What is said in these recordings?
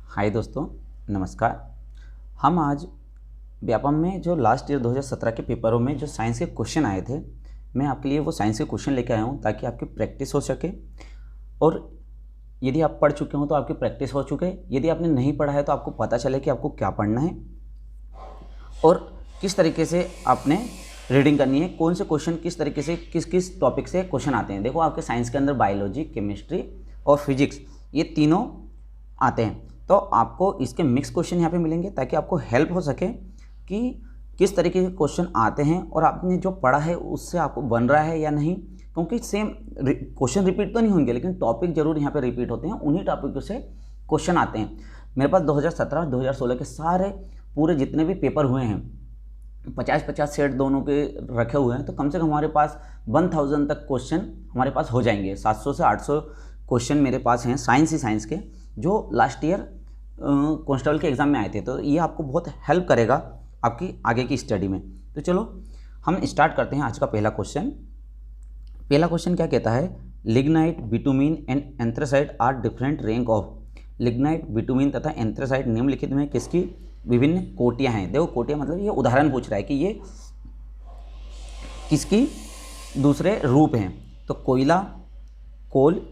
हाय दोस्तों, नमस्कार। हम आज व्यापम में जो लास्ट ईयर 2017 के पेपरों में जो साइंस के क्वेश्चन आए थे, मैं आपके लिए वो साइंस के क्वेश्चन लेके आया हूँ ताकि आपकी प्रैक्टिस हो सके। और यदि आप पढ़ चुके हो तो आपकी प्रैक्टिस हो चुके, यदि आपने नहीं पढ़ा है तो आपको पता चले कि आपको क्या पढ़ना है और किस तरीके से आपने रीडिंग करनी है, कौन से क्वेश्चन किस तरीके से किस किस टॉपिक से क्वेश्चन आते हैं। देखो, आपके साइंस के अंदर बायोलॉजी, केमिस्ट्री और फिजिक्स ये तीनों आते हैं, तो आपको इसके मिक्स क्वेश्चन यहाँ पे मिलेंगे ताकि आपको हेल्प हो सके कि किस तरीके के क्वेश्चन आते हैं और आपने जो पढ़ा है उससे आपको बन रहा है या नहीं। क्योंकि सेम क्वेश्चन रिपीट तो नहीं होंगे, लेकिन टॉपिक जरूर यहाँ पे रिपीट होते हैं, उन्हीं टॉपिक से क्वेश्चन आते हैं। मेरे पास 2017-2016 के सारे पूरे जितने भी पेपर हुए हैं 50-50 सेट दोनों के रखे हुए हैं, तो कम से कम हमारे पास 1000 तक क्वेश्चन हमारे पास हो जाएंगे। 700 से 800 क्वेश्चन मेरे पास हैं साइंस के, जो लास्ट ईयर कांस्टेबल के एग्ज़ाम में आए थे। तो ये आपको बहुत हेल्प करेगा आपकी आगे की स्टडी में। तो चलो हम स्टार्ट करते हैं आज का पहला क्वेश्चन। पहला क्वेश्चन क्या कहता है, lignite, bitumen and anthracite are different rank of. Lignite, bitumen तथा एंथ्रासाइट निम्नलिखित में किसकी विभिन्न कोटियाँ हैं। देखो, कोटियाँ मतलब ये उदाहरण पूछ रहा है कि ये किसकी दूसरे रूप हैं। तो कोयला, कोल,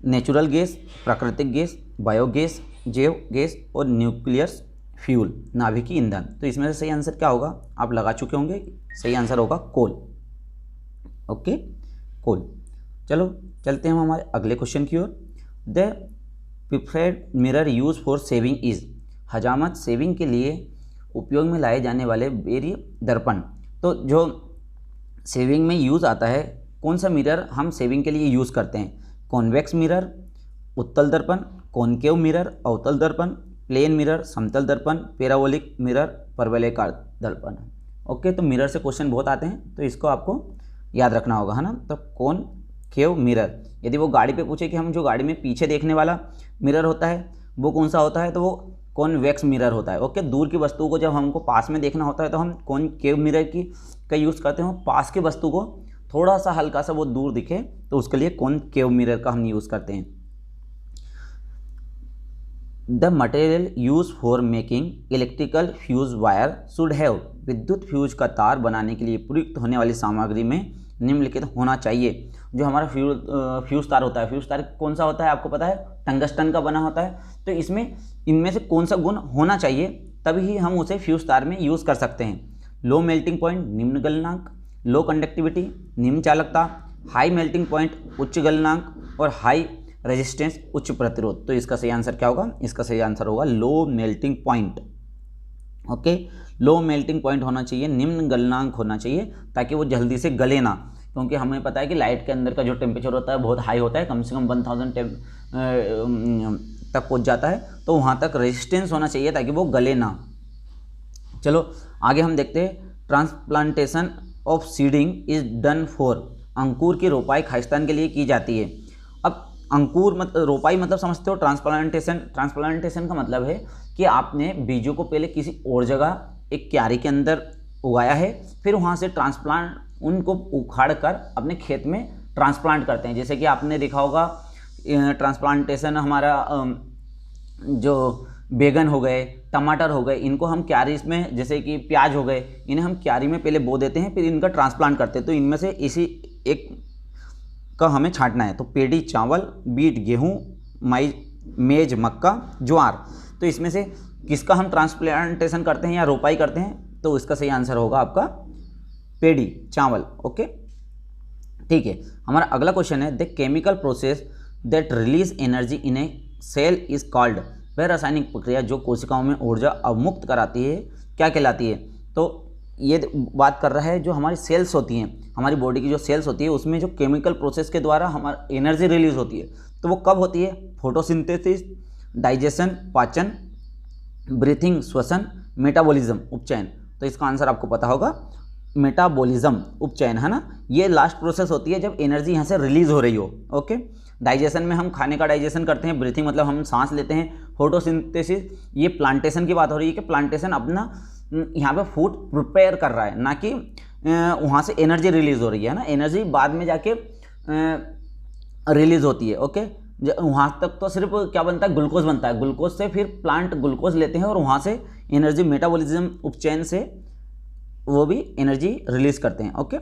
नेचुरल गैस, प्राकृतिक गैस, बायोगैस, जैव गैस और न्यूक्लियर फ्यूल, नाभिकीय ईंधन। तो इसमें से सही आंसर क्या होगा, आप लगा चुके होंगे। सही आंसर होगा कोल। ओके, कोल। चलो चलते हैं हम हमारे अगले क्वेश्चन की ओर। The preferred mirror use for saving is. हजामत सेविंग के लिए उपयोग में लाए जाने वाले बेरी दर्पण। तो जो सेविंग में यूज़ आता है, कौन सा मिरर हम सेविंग के लिए यूज़ करते हैं। कॉन्वेक्स मिरर, उत्तल दर्पण, कॉनकेव मिरर, अवतल दर्पण, प्लेन मिरर, समतल दर्पण, पैराबोलिक मिरर, परवलयाकार दर्पण। ओके, तो मिरर से क्वेश्चन बहुत आते हैं, तो इसको आपको याद रखना होगा, है ना। तो कॉनकेव मिरर, यदि वो गाड़ी पे पूछे कि हम जो गाड़ी में पीछे देखने वाला मिरर होता है वो कौन सा होता है, तो वो कॉन्वेक्स मिरर होता है। ओके, दूर की वस्तु को जब हमको पास में देखना होता है तो हम कॉनकेव मिरर का यूज़ करते हैं। पास की वस्तु को थोड़ा सा हल्का सा वो दूर दिखे तो उसके लिए कॉनकेव मिरर का हम यूज़ करते हैं। The material use for making electrical fuse wire should have. विद्युत फ्यूज का तार बनाने के लिए प्रयुक्त होने वाली सामग्री में निम्नलिखित होना चाहिए। जो हमारा फ्यूज तार होता है, फ्यूज तार कौन सा होता है आपको पता है, टंगस्टन का बना होता है। तो इसमें इनमें से कौन सा गुण होना चाहिए, तभी हम उसे फ्यूज तार में यूज़ कर सकते हैं। लो मेल्टिंग पॉइंट, निम्न गलनांक, लो कंडक्टिविटी, निम्न चालकता, हाई मेल्टिंग पॉइंट, उच्च गलनांक और हाई रेजिस्टेंस, उच्च प्रतिरोध। तो इसका सही आंसर क्या होगा, इसका सही आंसर होगा low melting point. Okay, low melting point होना चाहिए, निम्न गलनांक होना चाहिए ताकि वो जल्दी से गले ना। क्योंकि हमें पता है कि लाइट के अंदर का जो टेम्परेचर होता है बहुत हाई होता है, कम से कम 1000 तक पहुंच जाता है। तो वहाँ तक रेजिस्टेंस होना चाहिए ताकि वो गले ना। चलो आगे हम देखते हैं। Transplantation of seeding is done for. अंकुर की रोपाई खालिस्तान के लिए की जाती है। अब अंकुर मतलब रोपाई मतलब समझते हो, ट्रांसप्लांटेशन का मतलब है कि आपने बीजों को पहले किसी और जगह एक क्यारी के अंदर उगाया है, फिर वहाँ से ट्रांसप्लांट उनको उखाड़ कर अपने खेत में ट्रांसप्लांट करते हैं। जैसे कि आपने देखा होगा ट्रांसप्लांटेशन हमारा जो बैगन हो गए, टमाटर हो गए, इनको हम क्यारी में, जैसे कि प्याज हो गए, इन्हें हम क्यारी में पहले बो देते हैं, फिर इनका ट्रांसप्लांट करते हैं। तो इनमें से इसी एक का हमें छांटना है। तो पेडी चावल, बीट गेहूँ, मेज मक्का, ज्वार। तो इसमें से किसका हम ट्रांसप्लांटेशन करते हैं या रोपाई करते हैं, तो इसका सही आंसर होगा आपका पेडी चावल। ओके, ठीक है। हमारा अगला क्वेश्चन है, the chemical process that release energy in a cell is called. वह रासायनिक प्रक्रिया जो कोशिकाओं में ऊर्जा अवमुक्त कराती है क्या कहलाती है। तो ये बात कर रहा है जो हमारी सेल्स होती हैं, हमारी बॉडी की जो सेल्स होती है उसमें जो केमिकल प्रोसेस के द्वारा हमारा एनर्जी रिलीज होती है, तो वो कब होती है। फोटोसिंथेसिस, डाइजेशन पाचन, ब्रीथिंग श्वसन, मेटाबॉलिज्म उपचयन। तो इसका आंसर आपको पता होगा, मेटाबॉलिज्म उपचयन, है ना। ये लास्ट प्रोसेस होती है जब एनर्जी यहाँ से रिलीज हो रही हो। ओके, डाइजेशन में हम खाने का डाइजेशन करते हैं, ब्रीथिंग मतलब हम सांस लेते हैं, फोटोसिंथेसिस ये प्लांटेशन की बात हो रही है कि प्लांटेशन अपना यहाँ पे फूड प्रिपेयर कर रहा है, ना कि वहाँ से एनर्जी रिलीज हो रही है ना। एनर्जी बाद में जाके रिलीज होती है। ओके, वहाँ तक तो सिर्फ क्या बनता है, ग्लूकोज बनता है, ग्लूकोज से फिर प्लांट ग्लूकोज लेते हैं और वहाँ से एनर्जी मेटाबॉलिज्म उपचयन से वो भी एनर्जी रिलीज करते हैं। ओके,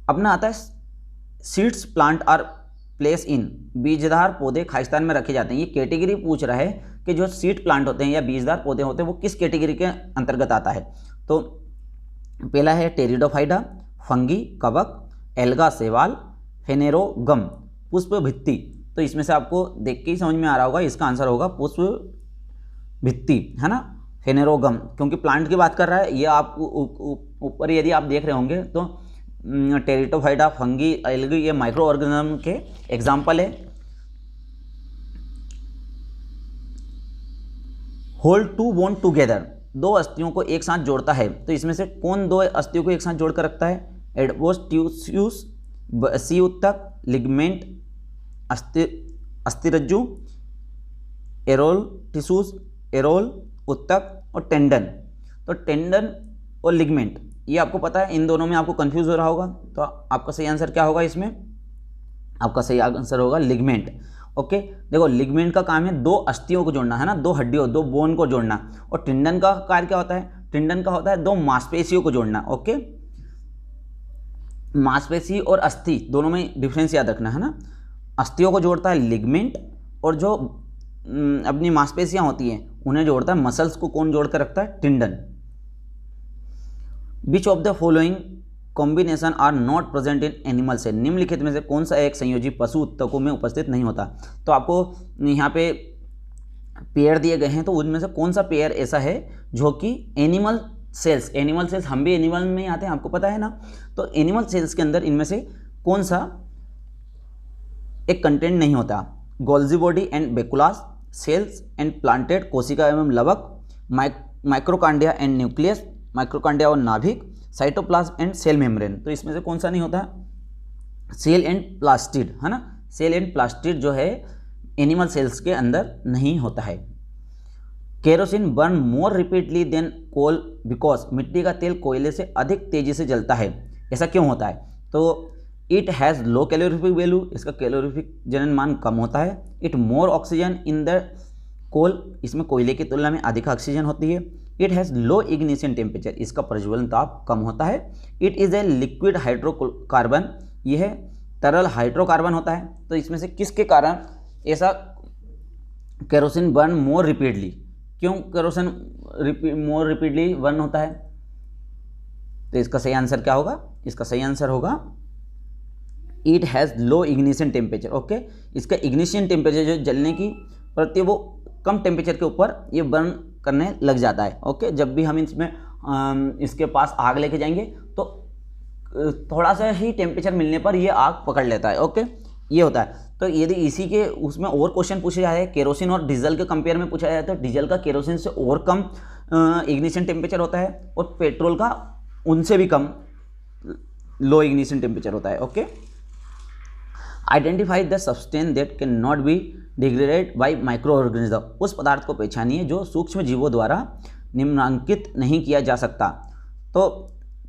अपना आता है seeds plant are place in, बीजदार पौधे खालिस्तान में रखे जाते हैं। ये कैटेगरी पूछ रहा है कि जो सीड प्लांट होते हैं या बीजदार पौधे होते हैं वो किस कैटेगरी के अंतर्गत आता है। तो पहला है टेरिडोफाइडा, फंगी कवक, एल्गा शैवाल, फेनेरोगम, पुष्प भित्ति। तो इसमें से आपको देख के ही समझ में आ रहा होगा, इसका आंसर होगा पुष्प भित्ति, है ना, फेनेरोगम, क्योंकि प्लांट की बात कर रहा है। ये आप ऊपर यदि आप देख रहे होंगे तो टेरिडोफाइडा, फंगी, एल्गी ये माइक्रो ऑर्गेनिज्म के एग्जाम्पल है। होल्ड टू बोन टुगेदर, दो अस्थियों को एक साथ जोड़ता है। तो इसमें से कौन दो अस्थियों को एक साथ जोड़ कर रखता है? एडवोस्ट्यूसियस, सी उत्तक, लिगमेंट, अस्थिरज्जु, एरोल टिश्यूज, एरोल उत्तक और टेंडन। तो टेंडन और लिगमेंट ये आपको पता है, इन दोनों में आपको कंफ्यूज हो रहा होगा। तो आपका सही आंसर क्या होगा इसमें? आपका सही आंसर होगा लिगमेंट। ओके, देखो लिगमेंट का काम है दो अस्थियों को जोड़ना, है ना, दो हड्डियों, दो बोन को जोड़ना। और टेंडन का कार्य क्या होता है? टेंडन का होता है दो मांसपेशियों को जोड़ना। ओके, मांसपेशी और अस्थि दोनों में डिफरेंस याद रखना, है ना। अस्थियों को जोड़ता है लिगमेंट और जो अपनी मांसपेशियां होती हैं उन्हें जोड़ता है, मसल्स को कौन जोड़ कर रखता है? Tendon. Which of the following combination are not present in animal cell, निम्नलिखित में से कौन सा एक संयोजी पशु उत्तकों में उपस्थित नहीं होता? तो आपको यहाँ पे पेयर दिए गए हैं, तो उनमें से कौन सा पेयर ऐसा है जो कि एनिमल सेल्स हम भी एनिमल में आते हैं, आपको पता है ना। तो एनिमल सेल्स के अंदर इनमें से कौन सा एक कंटेंट नहीं होता? Golgi body and vacuoles, cells and planted, कोशिका एवं लवक, माइक्रोकांडिया एंड न्यूक्लियस, माइक्रोकांडिया और नाभिक, साइटोप्लाज्म एंड सेल मेम्ब्रेन। तो इसमें से कौन सा नहीं होता? सेल एंड प्लास्टिड, है ना। सेल एंड प्लास्टिड जो है एनिमल सेल्स के अंदर नहीं होता है। Kerosene burn more repeatedly then coal because, मिट्टी का तेल कोयले से अधिक तेजी से जलता है, ऐसा क्यों होता है? तो it has low calorific value, इसका कैलोरीफिक जनन मान कम होता है। It more oxygen in the coal, इसमें कोयले की तुलना में अधिक ऑक्सीजन होती है। It has low ignition temperature, इसका प्रज्वलन ताप कम होता है। It is a liquid hydrocarbon, यह है तरल हाइड्रोकार्बन होता है। तो इसमें से किसके कारण ऐसा केरोसिन बर्न मोर रिपीटली, क्यों केरोसिन मोर रिपीटली बर्न होता है? तो इसका सही आंसर क्या होगा? इसका सही आंसर होगा it has low ignition temperature. Okay, इसका इग्निशन टेम्परेचर जो जलने की प्रति वो कम टेम्परेचर के ऊपर ये बर्न करने लग जाता है। ओके, जब भी हम इसमें इसके पास आग लेके जाएंगे तो थोड़ा सा ही टेम्परेचर मिलने पर ये आग पकड़ लेता है। ओके, ये होता है। तो यदि इसी के उसमें और क्वेश्चन पूछे जाए, केरोसिन और डीजल के कंपेयर में पूछा जाए, तो डीजल का केरोसिन से और कम इग्निशन टेम्परेचर होता है और पेट्रोल का उनसे भी कम लो इग्निशन टेम्परेचर होता है। Okay, identify the substance that can not be degraded by micro organism, उस पदार्थ को पहचानिए जो सूक्ष्म जीवों द्वारा निम्नांकित नहीं किया जा सकता। तो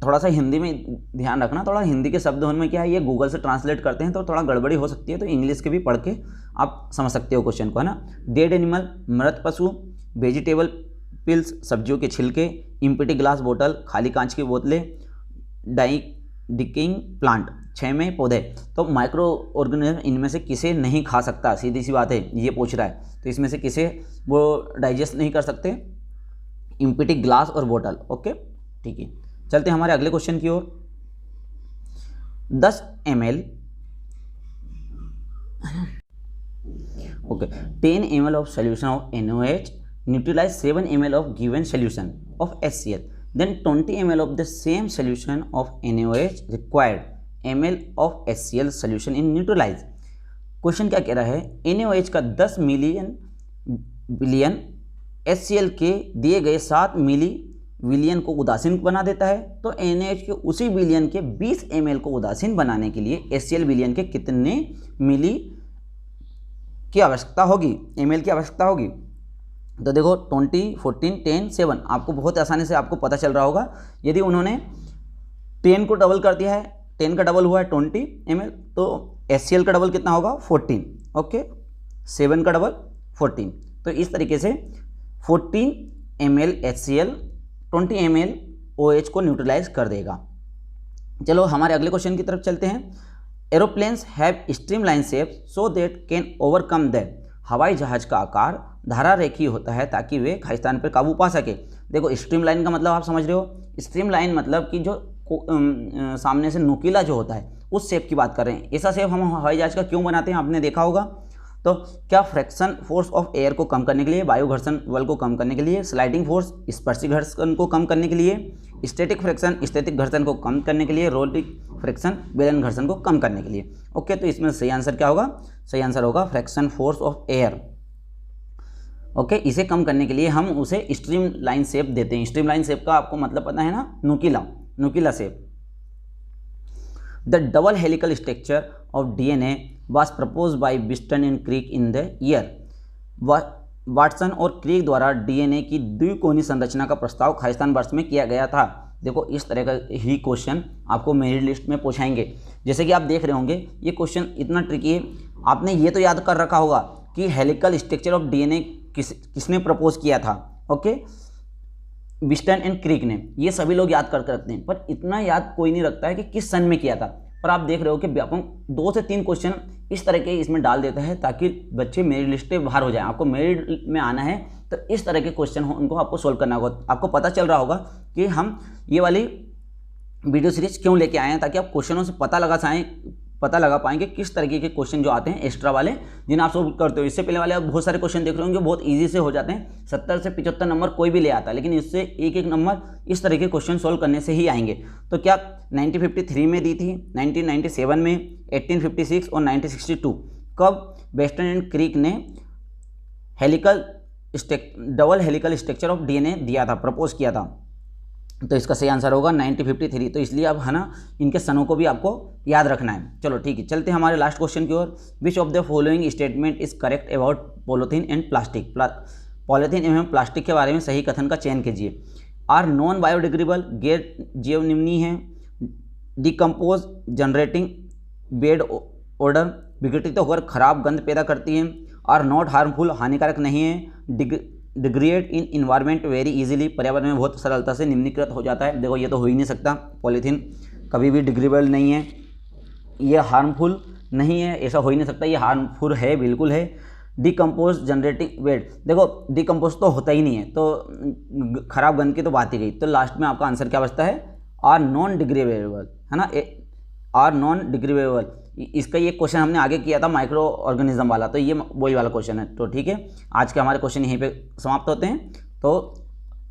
थोड़ा सा हिंदी में ध्यान रखना, थोड़ा हिंदी के शब्द उनमें क्या है, ये गूगल से ट्रांसलेट करते हैं तो थोड़ा गड़बड़ी हो सकती है, तो इंग्लिश के भी पढ़ के आप समझ सकते हो क्वेश्चन को, है ना। डेड एनिमल, मृत पशु, वेजिटेबल पिल्स, सब्जियों के छिलके, इम्प्टी ग्लास बोतल, खाली कांच की बोतलें, डिकिंग प्लांट, 6 में पौधे। तो माइक्रो ऑर्गेनिज्म इनमें से किसे नहीं खा सकता? सीधी सी बात है, ये पूछ रहा है। तो इसमें से किसे वो डाइजेस्ट नहीं कर सकते? इम्प्टी ग्लास और बोतल। ओके, ठीक है, चलते हैं हमारे अगले क्वेश्चन की ओर। 10 ml, okay, 10 ml of solution of NaOH neutralize 7 ml of given solution of HCl, then 20 ml of the same solution of NaOH required ml of HCl solution in neutralize। Question क्या कह रहा है? NaOH का 10 billion HCl के दिए गए 7 मिली विलियन को उदासीन बना देता है। तो NaOH के उसी बिलियन के 20 ml को उदासीन बनाने के लिए HCl बिलियन के कितने मिली की आवश्यकता होगी, ml की आवश्यकता होगी? तो देखो 20, 14, 10, 7, आपको बहुत आसानी से आपको पता चल रहा होगा। यदि उन्होंने 10 को डबल कर दिया है, 10 का डबल हुआ है 20 ml, तो HCl का डबल कितना होगा? 14। ओके, 7 का डबल 14। तो इस तरीके से 14 ml HCl 20 ml OH को न्यूट्रलाइज कर देगा। चलो हमारे अगले क्वेश्चन की तरफ चलते हैं। Aeroplanes have streamline shape so that can overcome that. हवाई जहाज का आकार धारा रेखीय होता है ताकि वे खालिस्तान पर काबू पा सके। देखो स्ट्रीमलाइन का मतलब आप समझ रहे हो, स्ट्रीमलाइन मतलब कि जो सामने से नुकीला जो होता है उस शेप की बात कर रहे हैं। ऐसा शेप हम हवाई जहाज का क्यों बनाते हैं आपने देखा होगा। तो क्या फ्रैक्शन फोर्स ऑफ एयर को कम करने के लिए, वायु घर्षण बल को कम करने के लिए, स्लाइडिंग फोर्स स्पर्शी घर्षण को कम करने के लिए, स्टैटिक फ्रैक्शन स्थैतिक घर्षण को कम करने के लिए, रोलिक फ्रैक्शन बेलन घर्षण को कम करने के लिए। ओके, तो इसमें सही आंसर क्या होगा? सही आंसर होगा fraction force of air. Okay, इसे कम करने के लिए हम उसे स्ट्रीम लाइन शेप देते हैं। स्ट्रीम लाइन शेप का आपको मतलब पता है ना, नुकीला shape. The double helical structure of DNA was proposed by Whiston and Crick in the year। Watson और क्रीक द्वारा DNA की द्विकोणीय संरचना का प्रस्ताव खालिस्तान वर्ष में किया गया था। देखो इस तरह का ही क्वेश्चन आपको मेरिट लिस्ट में पूछाएंगे। जैसे कि आप देख रहे होंगे ये क्वेश्चन इतना ट्रिकी है, आपने ये तो याद कर रखा होगा कि हेलिकल स्ट्रक्चर ऑफ DNA किसने प्रपोज किया था। ओके, विस्टन एंड क्रीक ने। ये सभी लोग याद करके रखते हैं, पर इतना याद कोई नहीं रखता है कि किस सन में किया था। पर आप देख रहे हो कि व्यापक 2 से 3 क्वेश्चन इस तरह के इसमें डाल देता है ताकि बच्चे मेरिट लिस्ट से बाहर हो जाएं। आपको मेरिट में आना है तो इस तरह के क्वेश्चन हो उनको आपको सोल्व करना होगा। आपको पता चल रहा होगा कि हम ये वाली वीडियो सीरीज क्यों लेके आए हैं, ताकि आप क्वेश्चनों से पता लगा पाएंगे किस तरीके के क्वेश्चन जो आते हैं एक्स्ट्रा वाले, जिन्हें आप सोल्व करते हो। इससे पहले वाले आप बहुत सारे क्वेश्चन देख रहे होंगे, बहुत इजी से हो जाते हैं। 70 से 75 नंबर कोई भी ले आता है, लेकिन इससे एक नंबर इस तरह के क्वेश्चन सोल्व करने से ही आएंगे। तो क्या 1953 में दी थी, 1997 में, 1856 और 1962 कब वेस्टन एंड क्रीक ने double helical structure of DNA दिया था, प्रपोज किया था? तो इसका सही आंसर होगा 1953। तो इसलिए अब है ना, इनके सनों को भी आपको याद रखना है। चलो ठीक है, चलते हैं हमारे लास्ट क्वेश्चन की ओर। Which of the following statement is correct about polythene and plastic. Polythene एवं प्लास्टिक के बारे में सही कथन का चयन कीजिए। आर नॉन बायोडिग्रेडेबल, गैर जैव निम्नी है, डिकम्पोज, जनरेटिंग बेड ऑर्डर, विघटित होकर खराब गंध पैदा करती है, आर नॉट हार्मफुल, हानिकारक नहीं है, degrade in environment very easily, पर्यावरण में बहुत सरलता से निम्नीकृत हो जाता है। देखो ये तो हो ही नहीं सकता, पॉलीथीन कभी भी डिग्रेडेबल नहीं है, ये हार्मफुल नहीं है, ऐसा हो ही नहीं सकता, ये हार्मफुल है, बिल्कुल है। डिकम्पोज जनरेटिंग वेट, देखो डिकम्पोज तो होता ही नहीं है, तो खराब गंध की तो बात ही गई। तो लास्ट में आपका आंसर क्या बचता है? आर नॉन डिग्रेडेबल, है ना, आर नॉन डिग्रेडेबल। इसका ये क्वेश्चन हमने आगे किया था माइक्रो ऑर्गेनिज्म वाला, तो ये वही वाला क्वेश्चन है। तो ठीक है, आज के हमारे क्वेश्चन यहीं पे समाप्त होते हैं। तो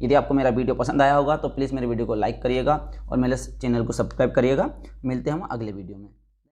यदि आपको मेरा वीडियो पसंद आया होगा तो प्लीज़ मेरे वीडियो को लाइक करिएगा और मेरे चैनल को सब्सक्राइब करिएगा। मिलते हैं हम अगले वीडियो में।